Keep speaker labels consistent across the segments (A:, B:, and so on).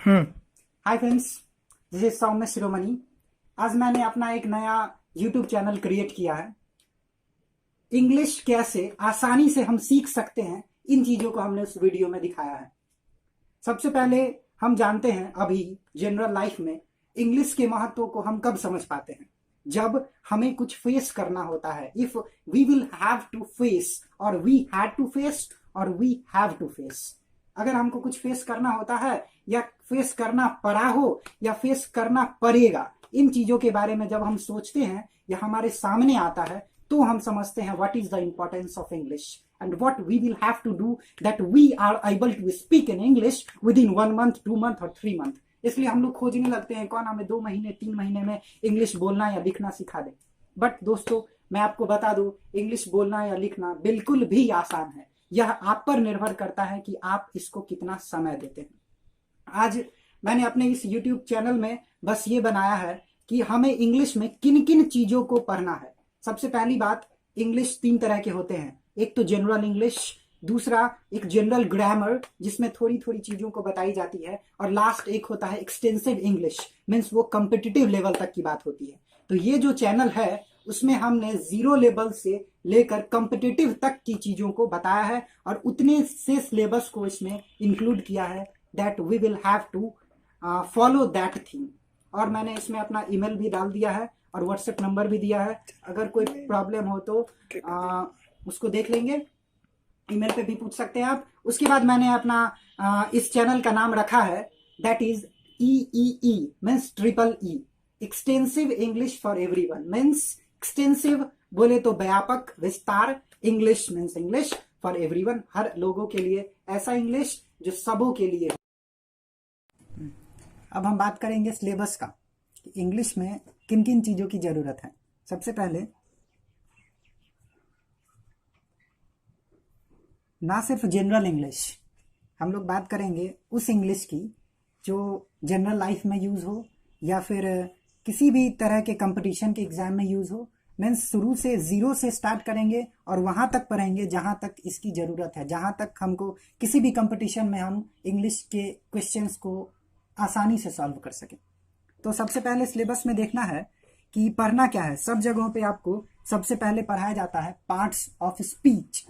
A: Hi friends, this is सौम्य शिरोमणि। आज मैंने अपना एक नया यूट्यूब चैनल क्रिएट किया है। इंग्लिश कैसे आसानी से हम सीख सकते हैं, इन चीजों को हमने उस वीडियो में दिखाया है। सबसे पहले हम जानते हैं अभी जनरल लाइफ में इंग्लिश के महत्व को हम कब समझ पाते हैं, जब हमें कुछ फेस करना होता है। If we will have to face और वी हैड टू फेस और वी हैव टू फेस, अगर हमको कुछ फेस करना होता है या फेस करना पड़ा हो या फेस करना पड़ेगा, इन चीजों के बारे में जब हम सोचते हैं या हमारे सामने आता है तो हम समझते हैं what is the importance of English and what we will have to do that we are able to speak in English with in 1 month, 2 month और 3 मंथ। इसलिए हम लोग खोजने लगते हैं कौन हमें 2 महीने 3 महीने में इंग्लिश बोलना या लिखना सिखा दे। बट दोस्तों, मैं आपको बता दूं, इंग्लिश बोलना या लिखना बिल्कुल भी आसान है। यह आप पर निर्भर करता है कि आप इसको कितना समय देते हैं। आज मैंने अपने इस YouTube चैनल में बस ये बनाया है कि हमें इंग्लिश में किन किन चीजों को पढ़ना है। सबसे पहली बात, इंग्लिश 3 तरह के होते हैं। एक तो जनरल इंग्लिश, दूसरा एक जनरल ग्रामर जिसमें थोड़ी थोड़ी चीजों को बताई जाती है, और लास्ट एक होता है एक्सटेंसिव इंग्लिश, मीन्स वो कॉम्पिटिटिव लेवल तक की बात होती है। तो ये जो चैनल है उसमें हमने 0 लेवल से लेकर कॉम्पिटिटिव तक की चीजों को बताया है, और उतने से सिलेबस को इसमें इंक्लूड किया है that we will have to follow that thing. और मैंने इसमें अपना ईमेल भी डाल दिया है और व्हाट्सएप नंबर भी दिया है। अगर कोई प्रॉब्लम हो तो उसको देख लेंगे, ईमेल पे भी पूछ सकते हैं आप। उसके बाद मैंने अपना इस चैनल का नाम रखा है that is EEE, means triple E, extensive English for everyone. Means extensive बोले तो व्यापक, विस्तार, English means English for everyone, हर लोगों के लिए, ऐसा इंग्लिश जो सबों के लिए। अब हम बात करेंगे सिलेबस का, कि इंग्लिश में किन किन चीजों की जरूरत है। सबसे पहले, ना सिर्फ जनरल इंग्लिश, हम लोग बात करेंगे उस इंग्लिश की जो जनरल लाइफ में यूज हो या फिर किसी भी तरह के कंपटीशन के एग्जाम में यूज हो। मीन्स शुरू से 0 से स्टार्ट करेंगे और वहां तक पढ़ेंगे जहां तक इसकी जरूरत है, जहां तक हमको किसी भी कंपटीशन में हम इंग्लिश के क्वेश्चंस को आसानी से सॉल्व कर सकें। तो सबसे पहले सिलेबस में देखना है कि पढ़ना क्या है। सब जगहों पे आपको सबसे पहले पढ़ाया जाता है parts of speech.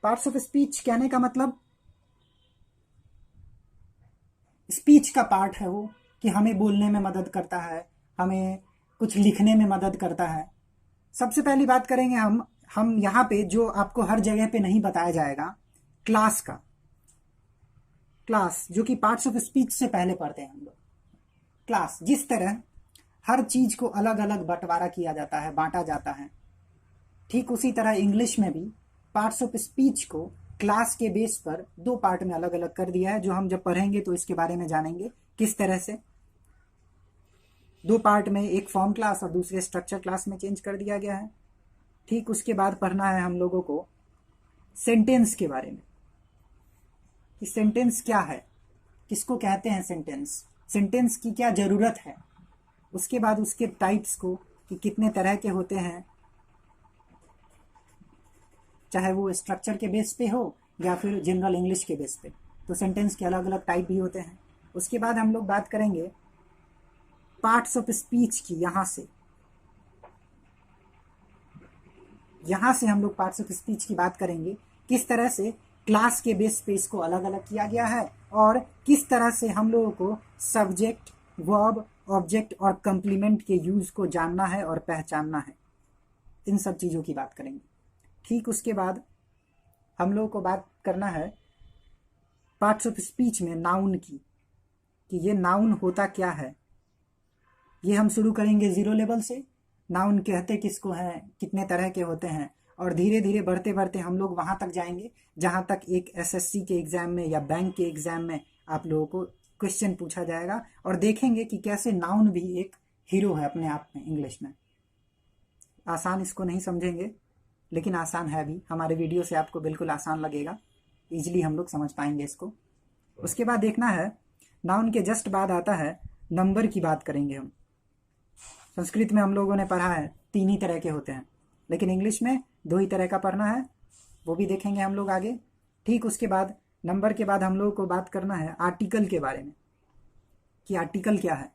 A: Parts of speech कहने का मतलब स्पीच का पार्ट है वो, कि हमें बोलने में मदद करता है, हमें कुछ लिखने में मदद करता है। सबसे पहली बात करेंगे हम यहाँ पे जो आपको हर जगह पे नहीं बताया जाएगा, क्लास का। क्लास जो कि पार्ट्स ऑफ स्पीच से पहले पढ़ते हैं हम लोग। क्लास, जिस तरह हर चीज को अलग अलग बंटवारा किया जाता है, बांटा जाता है, ठीक उसी तरह इंग्लिश में भी पार्ट्स ऑफ स्पीच को क्लास के बेस पर 2 पार्ट में अलग अलग कर दिया है, जो हम जब पढ़ेंगे तो इसके बारे में जानेंगे किस तरह से 2 पार्ट में, एक फॉर्म क्लास और दूसरे स्ट्रक्चर क्लास में चेंज कर दिया गया है। ठीक उसके बाद पढ़ना है हम लोगों को सेंटेंस के बारे में, कि सेंटेंस क्या है, किसको कहते हैं सेंटेंस, सेंटेंस की क्या जरूरत है। उसके बाद उसके टाइप्स को, कि कितने तरह के होते हैं, चाहे वो स्ट्रक्चर के बेस पे हो या फिर जनरल इंग्लिश के बेस पे। तो सेंटेंस के अलग अलग टाइप भी होते हैं। उसके बाद हम लोग बात करेंगे पार्ट्स ऑफ स्पीच की। यहां से हम लोग पार्ट्स ऑफ स्पीच की बात करेंगे, किस तरह से क्लास के बेस पे इसको अलग अलग किया गया है और किस तरह से हम लोगों को सब्जेक्ट, वर्ब, ऑब्जेक्ट और कंप्लीमेंट के यूज को जानना है और पहचानना है। इन सब चीजों की बात करेंगे। ठीक उसके बाद हम लोगों को बात करना है पार्ट्स ऑफ स्पीच में नाउन की, कि ये नाउन होता क्या है। ये हम शुरू करेंगे 0 लेवल से, नाउन कहते किसको हैं, कितने तरह के होते हैं, और धीरे धीरे बढ़ते बढ़ते हम लोग वहां तक जाएंगे जहां तक एक SSC के एग्जाम में या बैंक के एग्जाम में आप लोगों को क्वेश्चन पूछा जाएगा, और देखेंगे कि कैसे नाउन भी एक हीरो है अपने आप में इंग्लिश में। आसान इसको नहीं समझेंगे, लेकिन आसान है भी। हमारे वीडियो से आपको बिल्कुल आसान लगेगा, इजीली हम लोग समझ पाएंगे इसको। उसके बाद देखना है, नाउन के जस्ट बाद आता है नंबर की बात करेंगे हम। संस्कृत में हम लोगों ने पढ़ा है 3 ही तरह के होते हैं, लेकिन इंग्लिश में 2 ही तरह का पढ़ना है, वो भी देखेंगे हम लोग आगे। ठीक उसके बाद नंबर के बाद हम लोगों को बात करना है आर्टिकल के बारे में कि आर्टिकल क्या है।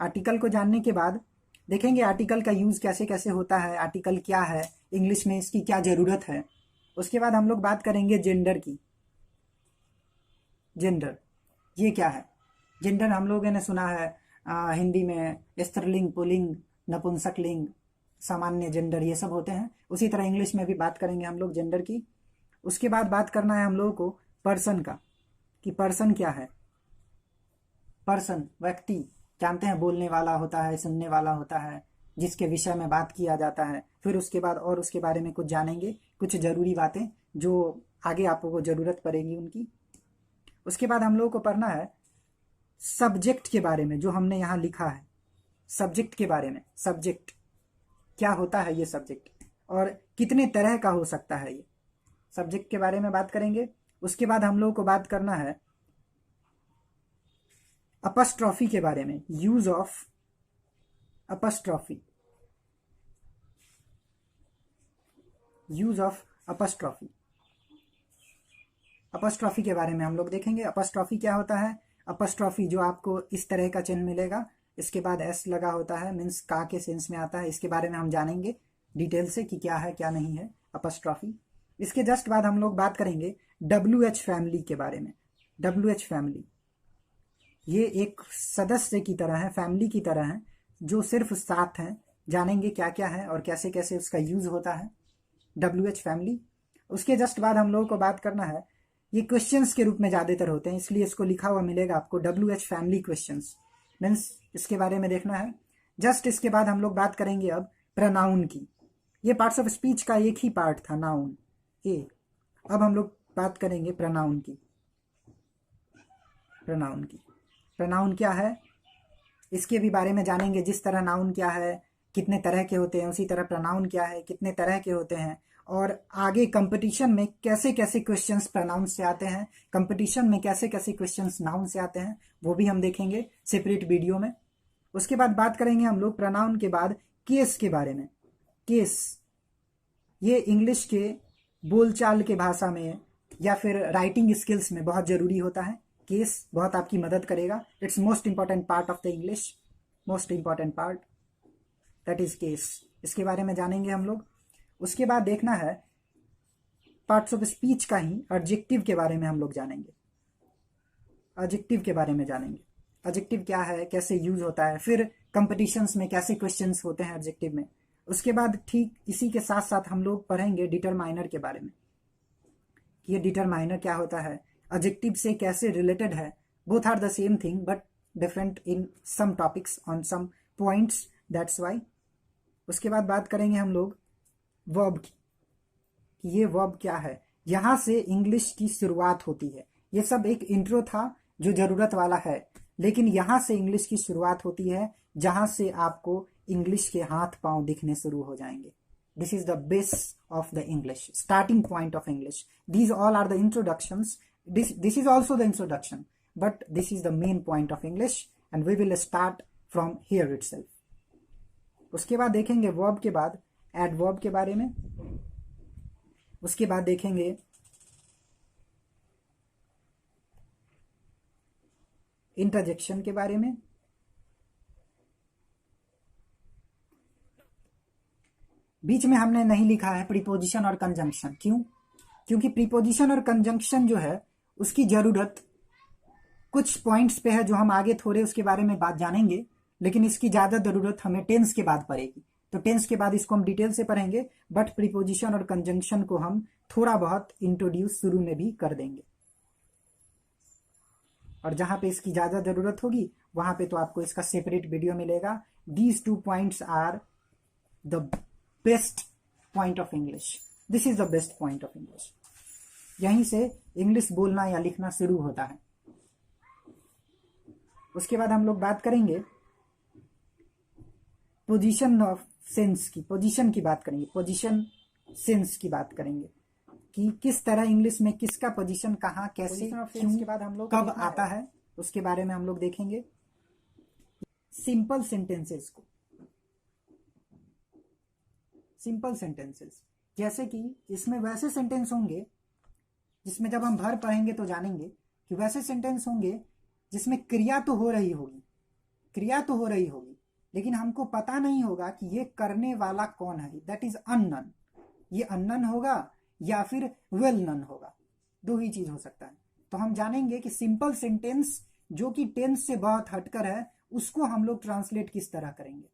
A: आर्टिकल को जानने के बाद देखेंगे आर्टिकल का यूज़ कैसे कैसे होता है, आर्टिकल क्या है, इंग्लिश में इसकी क्या ज़रूरत है। उसके बाद हम लोग बात करेंगे जेंडर की। जेंडर ये क्या है? जेंडर हम लोगों ने सुना है हिंदी में स्त्रीलिंग, पुल्लिंग, नपुंसकलिंग, सामान्य जेंडर, ये सब होते हैं। उसी तरह इंग्लिश में भी बात करेंगे हम लोग जेंडर की। उसके बाद बात करना है हम लोगों को पर्सन का कि पर्सन क्या है। पर्सन व्यक्ति, जानते हैं बोलने वाला होता है, सुनने वाला होता है, जिसके विषय में बात किया जाता है। फिर उसके बाद और उसके बारे में कुछ जानेंगे, कुछ ज़रूरी बातें जो आगे आपको ज़रूरत पड़ेगी उनकी। उसके बाद हम लोगों को पढ़ना है सब्जेक्ट के बारे में, जो हमने यहाँ लिखा है सब्जेक्ट के बारे में। सब्जेक्ट क्या होता है ये सब्जेक्ट, और कितने तरह का हो सकता है ये सब्जेक्ट के बारे में बात करेंगे। उसके बाद हम लोगों को बात करना है अपस्ट्रॉफी के बारे में, use of apostrophe, use of apostrophe. Apostrophe के बारे में हम लोग देखेंगे अपस्ट्रॉफी क्या होता है। अपस्ट्रॉफी जो आपको इस तरह का चिन्ह मिलेगा, इसके बाद एस लगा होता है, मीन्स का के सेंस में आता है। इसके बारे में हम जानेंगे डिटेल से कि क्या है क्या नहीं है अपस्ट्रॉफी। इसके जस्ट बाद हम लोग बात करेंगे WH फैमिली के बारे में। WH फैमिली ये एक सदस्य की तरह है, फैमिली की तरह है, जो सिर्फ साथ हैं। जानेंगे क्या क्या है और कैसे कैसे उसका यूज होता है WH फैमिली। उसके जस्ट बाद हम लोगों को बात करना है, ये क्वेश्चंस के रूप में ज़्यादातर होते हैं, इसलिए इसको लिखा हुआ मिलेगा आपको WH फैमिली क्वेश्चंस, मीन्स इसके बारे में देखना है। जस्ट इसके बाद हम लोग बात करेंगे अब प्रनाउन की। ये पार्ट्स ऑफ स्पीच का एक ही पार्ट था नाउन ए। अब हम लोग बात करेंगे प्रनाउन की। प्रनाउन की, प्रनाउन क्या है इसके भी बारे में जानेंगे। जिस तरह नाउन क्या है, कितने तरह के होते हैं, उसी तरह प्रनाउन क्या है, कितने तरह के होते हैं, और आगे कंपटीशन में कैसे कैसे क्वेश्चंस प्रनाउन से आते हैं, कंपटीशन में कैसे कैसे क्वेश्चंस नाउन से आते हैं, वो भी हम देखेंगे सेपरेट वीडियो में। उसके बाद बात करेंगे हम लोग प्रनाउन के बाद केस के बारे में। केस ये इंग्लिश के बोलचाल के भाषा में या फिर राइटिंग स्किल्स में बहुत ज़रूरी होता है। केस बहुत आपकी मदद करेगा। It's most important part of the English, most important part that is case. इसके बारे में जानेंगे हम लोग। उसके बाद देखना है पार्ट्स ऑफ स्पीच का ही एडजेक्टिव के बारे में हम लोग जानेंगे। एडजेक्टिव के बारे में जानेंगे, एडजेक्टिव क्या है, कैसे यूज होता है, फिर कंपटीशंस में कैसे क्वेश्चंस होते हैं एडजेक्टिव में। उसके बाद ठीक इसी के साथ साथ हम लोग पढ़ेंगे डिटरमाइनर के बारे में कि ये डिटरमाइनर क्या होता है, एडजेक्टिव से कैसे रिलेटेड है। Both are the same thing but different in some topics on some points, that's why. उसके बाद बात करेंगे हम लोग वर्ब की कि ये वर्ब क्या है, यहाँ से इंग्लिश की शुरुआत होती है। ये सब एक इंट्रो था जो ज़रूरत वाला है, लेकिन यहाँ से इंग्लिश की शुरुआत होती है जहाँ से आपको इंग्लिश के हाथ पांव दिखने शुरू हो जाएंगे। This is the base of the English, starting point of English. These all are the introductions, this is also the introduction, but this is the main point of English and we will start from here itself. उसके बाद देखेंगे verb के बाद adverb के बारे में। उसके बाद देखेंगे इंटरजेक्शन के बारे में। बीच में हमने नहीं लिखा है प्रीपोजिशन और कंजंक्शन। क्यों? क्योंकि प्रीपोजिशन और कंजंक्शन जो है उसकी ज़रूरत कुछ पॉइंट्स पे है जो हम आगे थोड़े उसके बारे में बात जानेंगे, लेकिन इसकी ज़्यादा ज़रूरत हमें टेंस के बाद पड़ेगी। तो टेंस के बाद इसको हम डिटेल से पढ़ेंगे, बट प्रीपोजिशन और कंजंक्शन को हम थोड़ा बहुत इंट्रोड्यूस शुरू में भी कर देंगे, और जहाँ पे इसकी ज़्यादा ज़रूरत होगी वहाँ पे तो आपको इसका सेपरेट वीडियो मिलेगा। These 2 points are the best point of English, this is the best point of English. यहीं से इंग्लिश बोलना या लिखना शुरू होता है। उसके बाद हम लोग बात करेंगे पोजीशन ऑफ सेंस की, पोजीशन की बात करेंगे, पोजीशन सेंस की बात करेंगे कि किस तरह इंग्लिश में किसका पोजीशन कहाँ कैसे क्यों के बाद हम लोग कब आता है, उसके बारे में हम लोग देखेंगे। सिंपल सेंटेंसेस को, सिंपल सेंटेंसेस जैसे कि इसमें वैसे सेंटेंस होंगे जिसमें जब हम भर पढ़ेंगे तो जानेंगे कि वैसे सेंटेंस होंगे जिसमें क्रिया तो हो रही होगी, क्रिया तो हो रही होगी, लेकिन हमको पता नहीं होगा कि ये करने वाला कौन है, दैट इज अननन। ये अननन होगा या फिर वेल नन होगा, दो ही चीज हो सकता है। तो हम जानेंगे कि सिंपल सेंटेंस जो कि टेंस से बहुत हटकर है, उसको हम लोग ट्रांसलेट किस तरह करेंगे,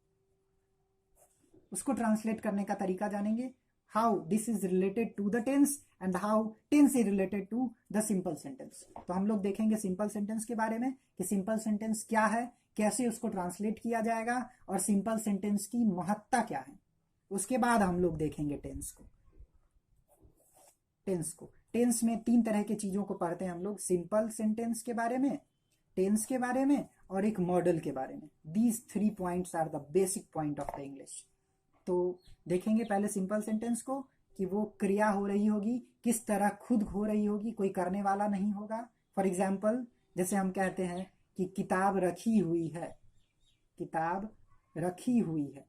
A: उसको ट्रांसलेट करने का तरीका जानेंगे। How this is related to the tense and how tense is related to the simple sentence. तो हम लोग देखेंगे सिंपल सेंटेंस के बारे में कि सिंपल सेंटेंस क्या है, कैसे उसको ट्रांसलेट किया जाएगा और सिंपल सेंटेंस की महत्ता क्या है। उसके बाद हम लोग देखेंगे टेंस को। टेंस में तीन तरह की चीजों को पढ़ते हैं हम लोग, सिंपल सेंटेंस के बारे में, टेंस के बारे में और एक मॉडल के बारे में। These 3 points are the basic point of the English. तो देखेंगे पहले सिंपल सेंटेंस को कि वो क्रिया हो रही होगी किस तरह, खुद हो रही होगी, कोई करने वाला नहीं होगा। फॉर एग्जाम्पल जैसे हम कहते हैं कि किताब रखी हुई है, किताब रखी हुई है।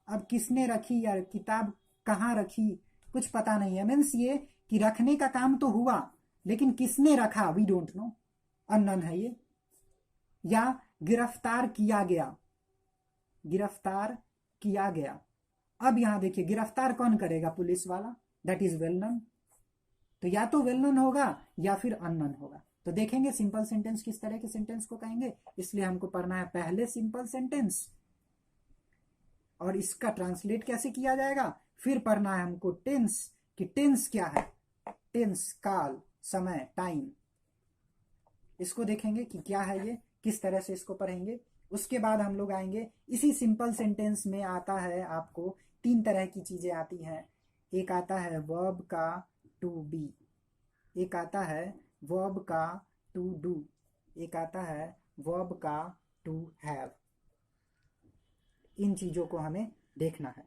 A: अब किसने रखी या किताब कहाँ रखी कुछ पता नहीं है, मीन्स ये कि रखने का काम तो हुआ लेकिन किसने रखा वी डोंट नो, अननन है ये। या गिरफ्तार किया गया, गिरफ्तार किया गया। अब यहां देखिए गिरफ्तार कौन करेगा, पुलिस वाला, दैट इज वेल नन। तो या तो वेल नन होगा या फिर अननन होगा। तो देखेंगे सिंपल सेंटेंस किस तरह के सेंटेंस को कहेंगे, इसलिए हमको पढ़ना है पहले सिंपल सेंटेंस और इसका ट्रांसलेट कैसे किया जाएगा। फिर पढ़ना है हमको टेंस, कि टेंस क्या है, टेंस काल, समय, टाइम, इसको देखेंगे कि क्या है ये, किस तरह से इसको पढ़ेंगे। उसके बाद हम लोग आएंगे इसी सिंपल सेंटेंस में आता है आपको 3 तरह की चीजें आती हैं। एक आता है वर्ब का टू बी, एक आता है वर्ब का टू डू, एक आता है वर्ब का टू हैव। इन चीजों को हमें देखना है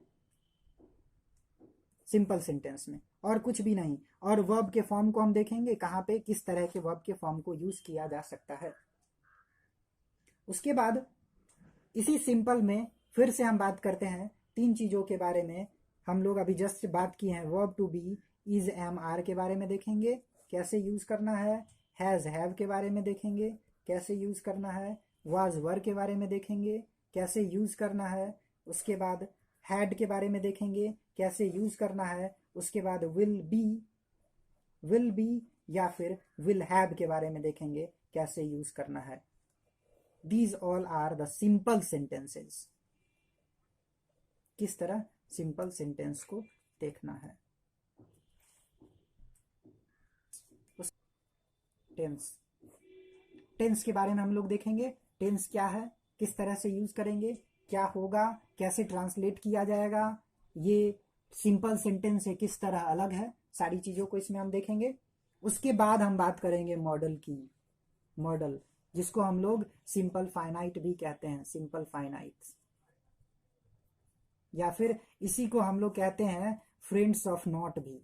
A: सिंपल सेंटेंस में, और कुछ भी नहीं। और वर्ब के फॉर्म को हम देखेंगे कहां पे, किस तरह के वर्ब के फॉर्म को यूज किया जा सकता है। उसके बाद इसी सिंपल में फिर से हम बात करते हैं 3 चीजों के बारे में। हम लोग अभी जस्ट बात की है verb to be, is, am, are के बारे में देखेंगे कैसे यूज करना है। हैज, हैव के बारे में देखेंगे कैसे यूज करना है। वाज, वर के बारे में देखेंगे कैसे यूज करना है। उसके बाद हैड के बारे में देखेंगे कैसे यूज करना है। उसके बाद विल बी या फिर विल हैव के बारे में देखेंगे कैसे यूज करना है। These all are the simple sentences। किस तरह सिंपल सेंटेंस को देखना है। टेंस, टेंस के बारे में हम लोग देखेंगे टेंस क्या है, किस तरह से यूज करेंगे, क्या होगा, कैसे ट्रांसलेट किया जाएगा, ये सिंपल सेंटेंस से किस तरह अलग है, सारी चीजों को इसमें हम देखेंगे। उसके बाद हम बात करेंगे मॉडल की, मॉडल जिसको हम लोग सिंपल फाइनाइट भी कहते हैं, सिंपल फाइनाइट, या फिर इसी को हम लोग कहते हैं फ्रेंड्स ऑफ नॉट भी,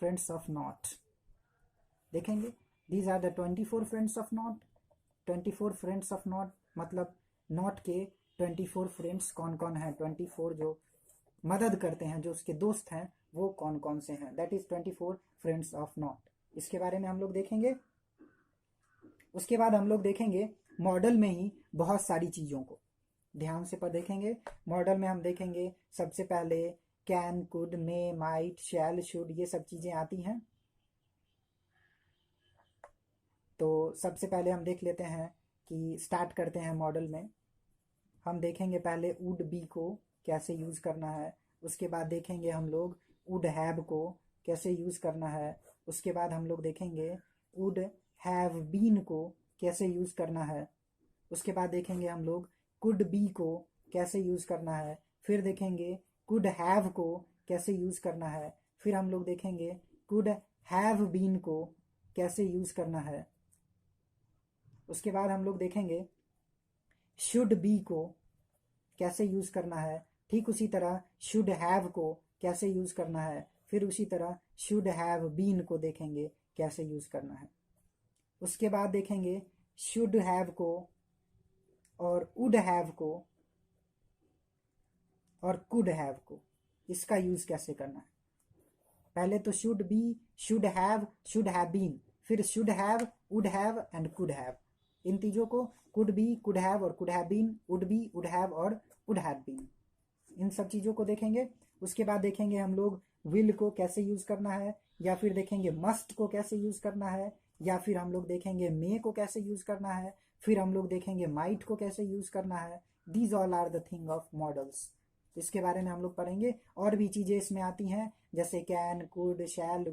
A: फ्रेंड्स ऑफ नॉट देखेंगे। These are the 24 friends of not. 24 friends of not मतलब नॉट के 24 फ्रेंड्स कौन कौन है, 24 जो मदद करते हैं, जो उसके दोस्त हैं वो कौन कौन से हैं, that is 24 friends of not. इसके बारे में हम लोग देखेंगे। उसके बाद हम लोग देखेंगे मॉडल में ही बहुत सारी चीजों को ध्यान से पर देखेंगे। मॉडल में हम देखेंगे सबसे पहले can, could, may, might, shall, should, ये सब चीजें आती हैं। तो सबसे पहले हम देख लेते हैं कि स्टार्ट करते हैं मॉडल में। हम देखेंगे पहले वुड बी को कैसे यूज करना है। उसके बाद देखेंगे हम लोग वुड हैव को कैसे यूज करना है। उसके बाद हम लोग देखेंगे वुड हैव बीन को कैसे यूज करना है। उसके बाद देखेंगे हम लोग कुड बी को कैसे यूज करना है। फिर देखेंगे कुड हैव को कैसे यूज करना है। फिर हम लोग देखेंगे कुड हैव बीन को कैसे यूज करना है। उसके बाद हम लोग देखेंगे शुड बी को कैसे यूज करना है। ठीक उसी तरह शुड हैव को कैसे यूज करना है। फिर उसी तरह शुड हैव बीन को देखेंगे कैसे यूज करना है। उसके बाद देखेंगे शुड हैव को और वुड हैव को और कुड हैव को, इसका यूज कैसे करना है। पहले तो should be, should have been, फिर should have, would have and could have. इन चीजों को कुड बी, कुड हैव और could have been, would be, would have और वुड हैव बीन, इन सब चीजों को देखेंगे। उसके बाद देखेंगे हम लोग विल को कैसे यूज करना है, या फिर देखेंगे मस्ट को कैसे यूज करना है, या फिर हम लोग देखेंगे मे को कैसे यूज करना है, फिर हम लोग देखेंगे माइट को कैसे यूज करना है। These all are the thing of models. इसके बारे में हम लोग पढ़ेंगे। और भी चीजें इसमें आती हैं जैसे can, could, shall,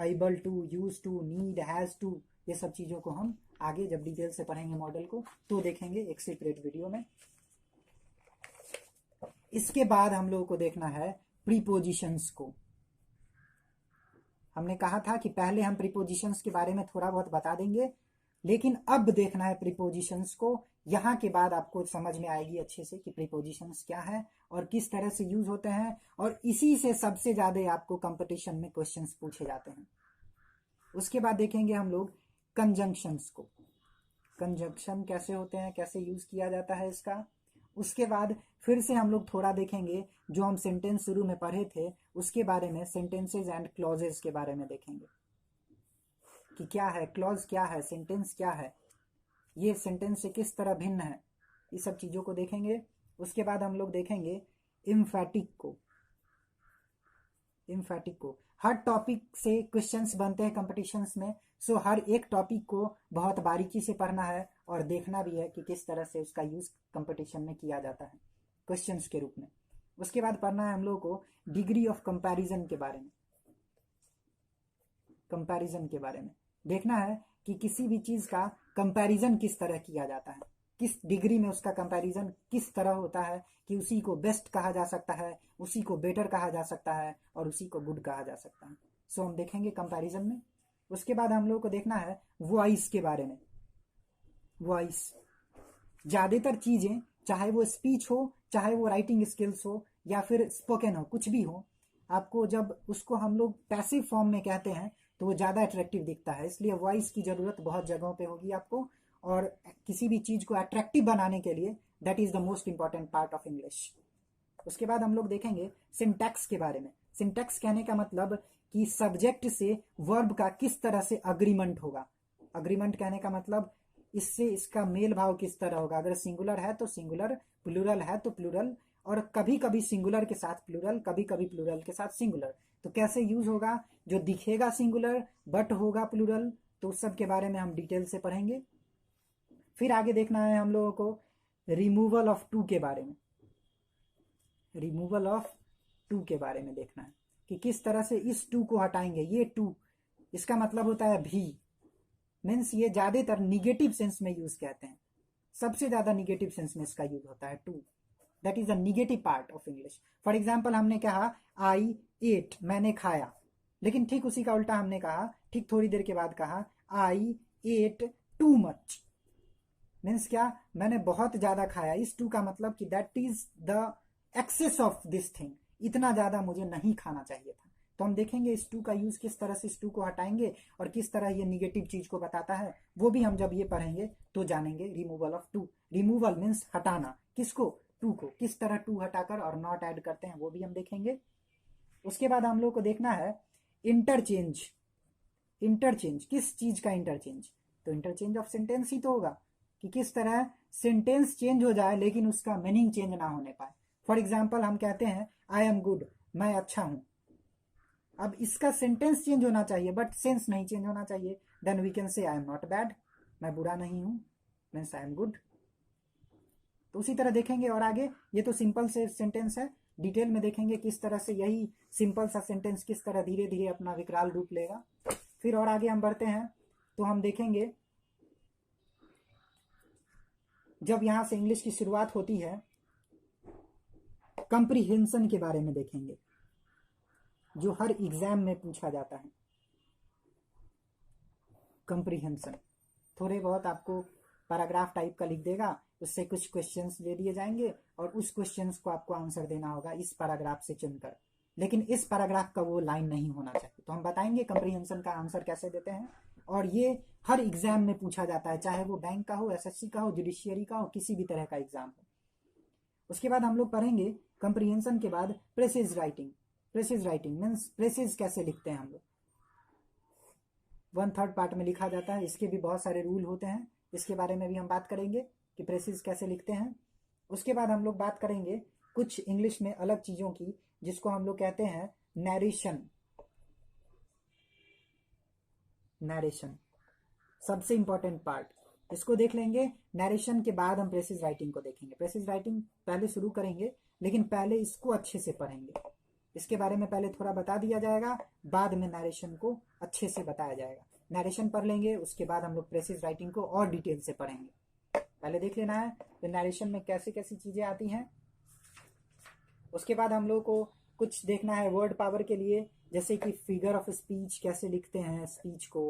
A: able to, use to, need, has to. ये सब चीजों को हम आगे जब डिटेल से पढ़ेंगे मॉडल को तो देखेंगे एक सेपरेट वीडियो में। इसके बाद हम लोगों को देखना है प्रीपोजिशंस को। हमने कहा था कि पहले हम प्रीपोजिशंस के बारे में थोड़ा बहुत बता देंगे, लेकिन अब देखना है प्रीपोजिशंस को। यहां के बाद आपको समझ में आएगी अच्छे से कि प्रीपोजिशंस क्या है और किस तरह से यूज होते हैं, और इसी से सबसे ज्यादा आपको कंपटीशन में क्वेश्चंस पूछे जाते हैं। उसके बाद देखेंगे हम लोग कंजंक्शंस को, कंजंक्शन कैसे होते हैं, कैसे यूज किया जाता है इसका। उसके बाद फिर से हम लोग थोड़ा देखेंगे जो हम सेंटेंस शुरू में पढ़े थे उसके बारे में, सेंटेंसेज एंड क्लॉजेस के बारे में देखेंगे कि क्या है क्लॉज, क्या है सेंटेंस, क्या है ये सेंटेंस से किस तरह भिन्न है, ये सब चीजों को देखेंगे। उसके बाद हम लोग देखेंगे इम्फैटिक को। इम्फैटिक को हर टॉपिक से क्वेश्चंस बनते हैं कंपटीशंस में, सो हर एक टॉपिक को बहुत बारीकी से पढ़ना है और देखना भी है कि किस तरह से उसका यूज कंपटीशन में किया जाता है क्वेश्चंस के रूप में। उसके बाद पढ़ना है हम लोग को डिग्री ऑफ कंपैरिजन के बारे में। कंपैरिजन के बारे में देखना है कि किसी भी चीज का कंपैरिजन किस तरह किया जाता है, किस डिग्री में उसका कंपैरिजन किस तरह होता है कि उसी को बेस्ट कहा जा सकता है, उसी को बेटर कहा जा सकता है और उसी को गुड कहा जा सकता है। सो हम देखेंगे कंपैरिजन में। उसके बाद हम लोग को देखना है वॉइस के बारे में। वॉइस ज्यादातर चीजें, चाहे वो स्पीच हो, चाहे वो राइटिंग स्किल्स हो या फिर स्पोकन हो, कुछ भी हो, आपको जब उसको हम लोग पैसिव फॉर्म में कहते हैं तो वो ज्यादा अट्रैक्टिव दिखता है। इसलिए वॉइस की जरूरत बहुत जगहों पे होगी आपको, और किसी भी चीज को अट्रैक्टिव बनाने के लिए that is the most important part of English. उसके बाद हम लोग देखेंगे सिंटैक्स के बारे में। सिंटैक्स कहने का मतलब कि सब्जेक्ट से वर्ब का किस तरह से अग्रीमेंट होगा। अग्रीमेंट कहने का मतलब इससे इसका मेल भाव किस तरह होगा। अगर सिंगुलर है तो सिंगुलर, प्लूरल है तो प्लूरल, और कभी कभी सिंगुलर के साथ प्लूरल, कभी कभी प्लूरल के साथ सिंगुलर, तो कैसे यूज होगा। जो दिखेगा सिंगुलर बट होगा प्लूरल, तो उस सब के बारे में हम डिटेल से पढ़ेंगे। फिर आगे देखना है हम लोगों को रिमूवल ऑफ टू के बारे में। रिमूवल ऑफ टू के बारे में देखना है कि किस तरह से इस टू को हटाएंगे। ये टू, इसका मतलब होता है भी, मीन्स ये ज्यादातर निगेटिव सेंस में यूज कहते हैं, सबसे ज्यादा निगेटिव सेंस में इसका यूज होता है to. That is the negative part of English. For example हमने कहा आई एट, मैंने खाया, लेकिन ठीक उसी का उल्टा हमने कहा, ठीक थोड़ी देर के बाद कहा आई एट टू मच, मीन्स क्या, मैंने बहुत ज्यादा खाया। इस टू का मतलब कि that is the excess of this thing, इतना ज्यादा मुझे नहीं खाना चाहिए था। तो हम देखेंगे इस टू का यूज किस तरह से इस टू को हटाएंगे और किस तरह ये निगेटिव चीज को बताता है, वो भी हम जब ये पढ़ेंगे तो जानेंगे। Removal of to, removal means हटाना, किसको, टू को, किस तरह टू हटाकर और नॉट ऐड करते हैं वो भी हम देखेंगे। उसके बाद हम लोग को देखना है इंटरचेंज। इंटरचेंज किस चीज का इंटरचेंज, तो इंटरचेंज ऑफ सेंटेंस ही तो होगा कि किस तरह सेंटेंस चेंज हो जाए लेकिन उसका मीनिंग चेंज ना होने पाए। फॉर एग्जाम्पल हम कहते हैं आई एम गुड, मैं अच्छा हूं, अब इसका सेंटेंस चेंज होना चाहिए बट सेंस नहीं चेंज होना चाहिए। Then we can say I am not bad, मैं बुरा नहीं हूं, मीन्स आई एम गुड। तो उसी तरह देखेंगे और आगे, ये तो सिंपल से सेंटेंस है, डिटेल में देखेंगे किस तरह से यही सिंपल सा सेंटेंस किस तरह धीरे धीरे अपना विकराल रूप लेगा। फिर और आगे हम बढ़ते हैं तो हम देखेंगे जब यहां से इंग्लिश की शुरुआत होती है, कंप्रीहेंशन के बारे में देखेंगे जो हर एग्जाम में पूछा जाता है। कंप्रीहेंशन थोड़े बहुत आपको पैराग्राफ टाइप का लिख देगा, उससे कुछ क्वेश्चंस दे दिए जाएंगे और उस क्वेश्चंस को आपको आंसर देना होगा इस पैराग्राफ से चुनकर, लेकिन इस पैराग्राफ का वो लाइन नहीं होना चाहिए। तो हम बताएंगे कंप्रीहेंशन का आंसर कैसे देते हैं, और ये हर एग्जाम में पूछा जाता है, चाहे वो बैंक का हो, एसएससी का हो, जुडिशियरी का हो, किसी भी तरह का एग्जाम हो। उसके बाद हम लोग पढ़ेंगे कंप्रीहेंशन के बाद precious writing. Precious writing means precious कैसे लिखते हैं हम लोग, 1/3 पार्ट में लिखा जाता है। इसके भी बहुत सारे रूल होते हैं, इसके बारे में भी हम बात करेंगे कि प्रेसिज कैसे लिखते हैं। उसके बाद हम लोग बात करेंगे कुछ इंग्लिश में अलग चीजों की, जिसको हम लोग कहते हैं नैरेशन। नैरेशन सबसे इंपॉर्टेंट पार्ट, इसको देख लेंगे। नैरेशन के बाद हम प्रेसिज राइटिंग को देखेंगे। प्रेसिज राइटिंग पहले शुरू करेंगे, लेकिन पहले इसको अच्छे से पढ़ेंगे। इसके बारे में पहले थोड़ा बता दिया जाएगा, बाद में नैरेशन को अच्छे से बताया जाएगा। नैरेशन पढ़ लेंगे, उसके बाद हम लोग प्रेसिज राइटिंग को और डिटेल से पढ़ेंगे। पहले देख लेना है तो नैरेशन में कैसे कैसी चीजें आती हैं। उसके बाद हम लोग को कुछ देखना है वर्ड पावर के लिए, जैसे कि फिगर ऑफ स्पीच कैसे लिखते हैं स्पीच को।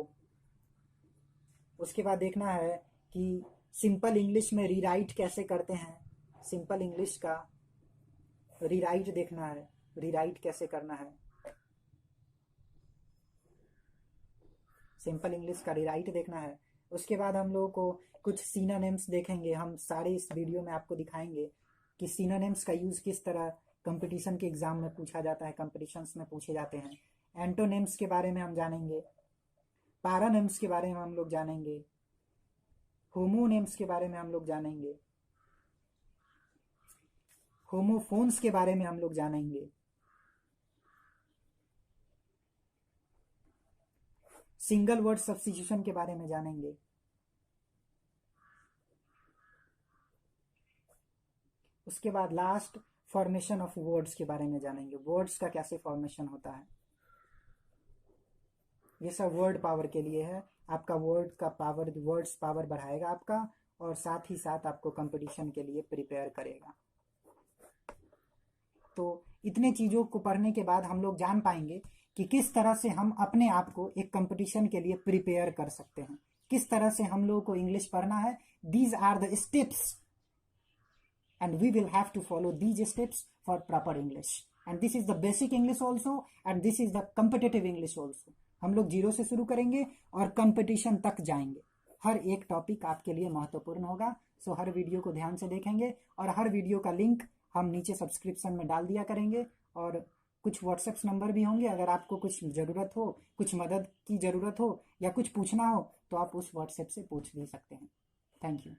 A: उसके बाद देखना है कि सिंपल इंग्लिश में रीराइट कैसे करते हैं, सिंपल इंग्लिश का रीराइट देखना है, रीराइट कैसे करना है, सिंपल इंग्लिश का रीराइट देखना है। उसके बाद हम लोगों को कुछ सिनोनिम्स देखेंगे, हम सारे इस वीडियो में आपको दिखाएंगे कि सिनोनिम्स का यूज किस तरह कंपटीशन के एग्जाम में पूछा जाता है, कंपटीशंस में पूछे जाते हैं। एंटोनिम्स के बारे में हम जानेंगे, पैरानिम्स के बारे में हम लोग जानेंगे, होमोनिम्स के बारे में हम लोग जानेंगे, होमोफोन्स के बारे में हम लोग जानेंगे, सिंगल वर्ड सब्स्टिट्यूशन के बारे में जानेंगे। उसके बाद लास्ट फॉर्मेशन ऑफ वर्ड्स के बारे में जानेंगे, वर्ड्स का कैसे फॉर्मेशन होता है। ये सब वर्ड पावर के लिए है, आपका वर्ड का पावर, वर्ड्स पावर बढ़ाएगा आपका, और साथ ही साथ आपको कंपटीशन के लिए प्रिपेयर करेगा। तो इतने चीजों को पढ़ने के बाद हम लोग जान पाएंगे कि किस तरह से हम अपने आप को एक कंपटीशन के लिए प्रिपेयर कर सकते हैं, किस तरह से हम लोगों को इंग्लिश पढ़ना है। These are the steps and we will have to follow these steps for proper English, and this is the basic English also, and this is the competitive English also। हम लोग जीरो से शुरू करेंगे और competition तक जाएंगे। हर एक topic आपके लिए महत्वपूर्ण होगा, सो हर वीडियो को ध्यान से देखेंगे, और हर वीडियो का लिंक हम नीचे सब्सक्रिप्शन में डाल दिया करेंगे, और कुछ व्हाट्सएप नंबर भी होंगे। अगर आपको कुछ जरूरत हो, कुछ मदद की जरूरत हो, या कुछ पूछना हो, तो आप उस व्हाट्सएप से पूछ भी सकते हैं। Thank you.